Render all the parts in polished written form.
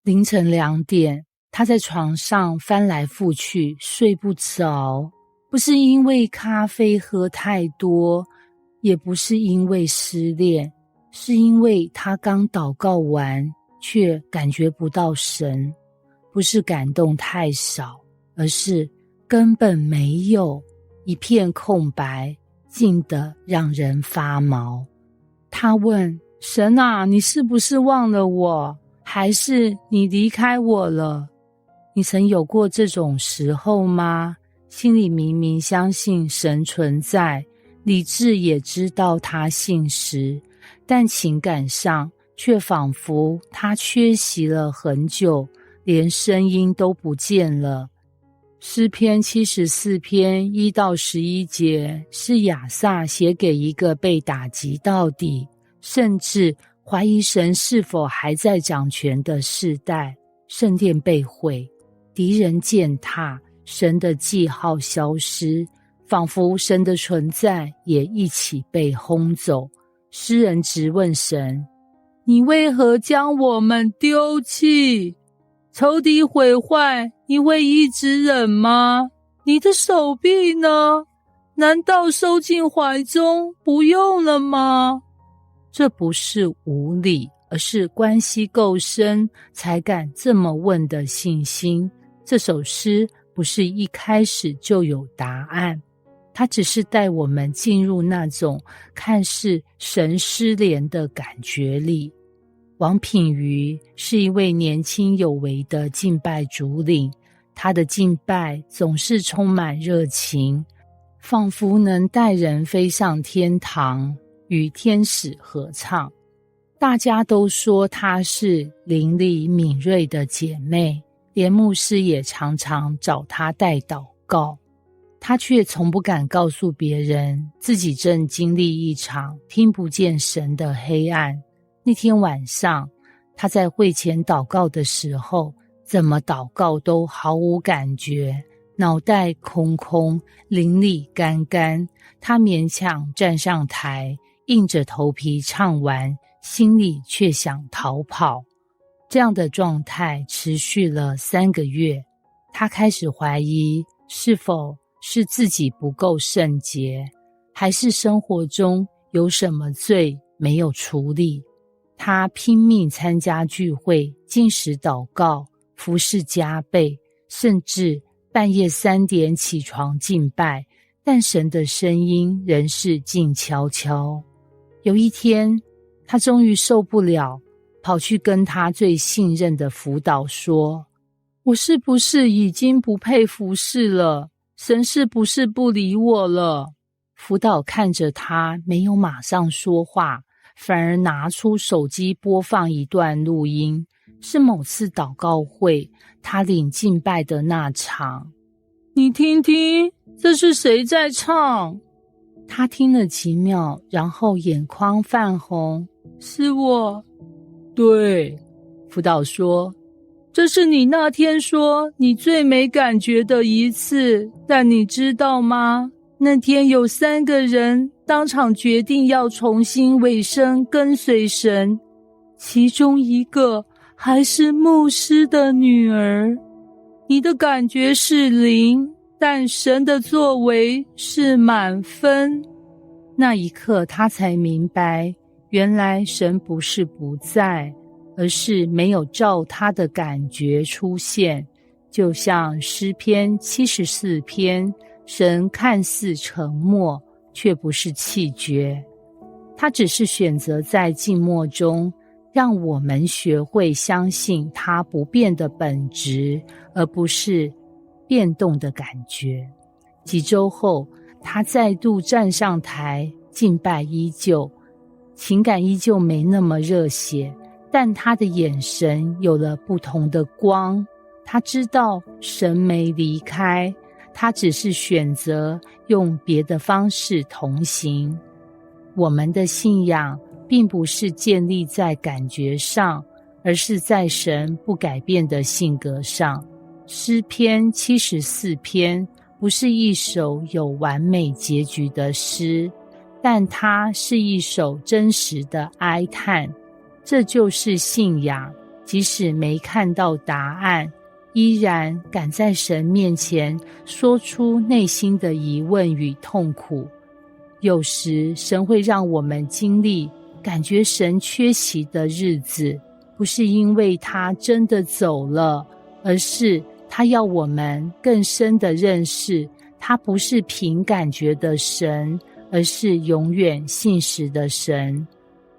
凌晨2点，他在床上翻来覆去，睡不着。不是因为咖啡喝太多，也不是因为失恋，是因为他刚祷告完，却感觉不到神。不是感动太少，而是根本没有，一片空白，静得让人发毛。他问神啊，你是不是忘了我？还是你离开我了？你曾有过这种时候吗？心里明明相信神存在，理智也知道他信实，但情感上却仿佛他缺席了很久，连声音都不见了。诗篇74篇1到11节是亚萨写给一个被打击到底，甚至怀疑神是否还在掌权的世代。圣殿被毁，敌人践踏，神的记号消失，仿佛神的存在也一起被轰走。诗人直问神，你为何将我们丢弃？仇敌毁坏，你会一直忍吗？你的手臂呢？难道收进怀中不用了吗？这不是无理，而是关系够深才敢这么问的信心。这首诗不是一开始就有答案，它只是带我们进入那种看似神失联的感觉里。王品瑜是一位年轻有为的敬拜主领，他的敬拜总是充满热情，仿佛能带人飞上天堂，与天使合唱。大家都说她是灵力敏锐的姐妹，连牧师也常常找她代祷告。她却从不敢告诉别人自己正经历一场听不见神的黑暗。那天晚上，她在会前祷告的时候，怎么祷告都毫无感觉，脑袋空空，灵力干干。她勉强站上台，硬着头皮唱完，心里却想逃跑。这样的状态持续了3个月，她开始怀疑是否是自己不够圣洁，还是生活中有什么罪没有处理。她拼命参加聚会，禁食祷告，服事加倍，甚至半夜3点起床敬拜，但神的声音仍是静悄悄。有一天，她终于受不了，跑去跟她最信任的辅导说，我是不是已经不配服事了？神是不是不理我了？辅导看着她，没有马上说话，反而拿出手机播放一段录音，是某次祷告会他领敬拜的那场。你听听，这是谁在唱？他听了几秒，然后眼眶泛红。是我。对，辅导说，这是你那天说你最没感觉的一次，但你知道吗？那天有3个人当场决定要重新委身跟随神，其中一个还是牧师的女儿。你的感觉是0，但神的作为是满分。那一刻他才明白，原来神不是不在，而是没有照他的感觉出现。就像诗篇74篇，神看似沉默，却不是弃绝，他只是选择在静默中让我们学会相信他不变的本质，而不是变动的感觉。几周后，他再度站上台，敬拜依旧，情感依旧没那么热血，但他的眼神有了不同的光。他知道神没离开，他只是选择用别的方式同行。我们的信仰并不是建立在感觉上，而是在神不改变的性格上。诗篇74篇不是一首有完美结局的诗，但它是一首真实的哀叹。这就是信仰，即使没看到答案，依然敢在神面前说出内心的疑问与痛苦。有时神会让我们经历感觉神缺席的日子，不是因为他真的走了，而是他要我们更深的认识，他不是凭感觉的神，而是永远信实的神。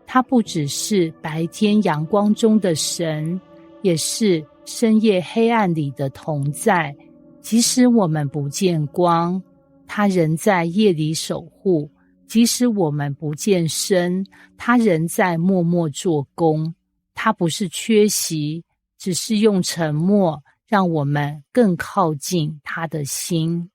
他不只是白天阳光中的神，也是深夜黑暗里的同在。即使我们不见光，他仍在夜里守护；即使我们不见声，他仍在默默做工。他不是缺席，只是用沉默让我们更靠近他的心。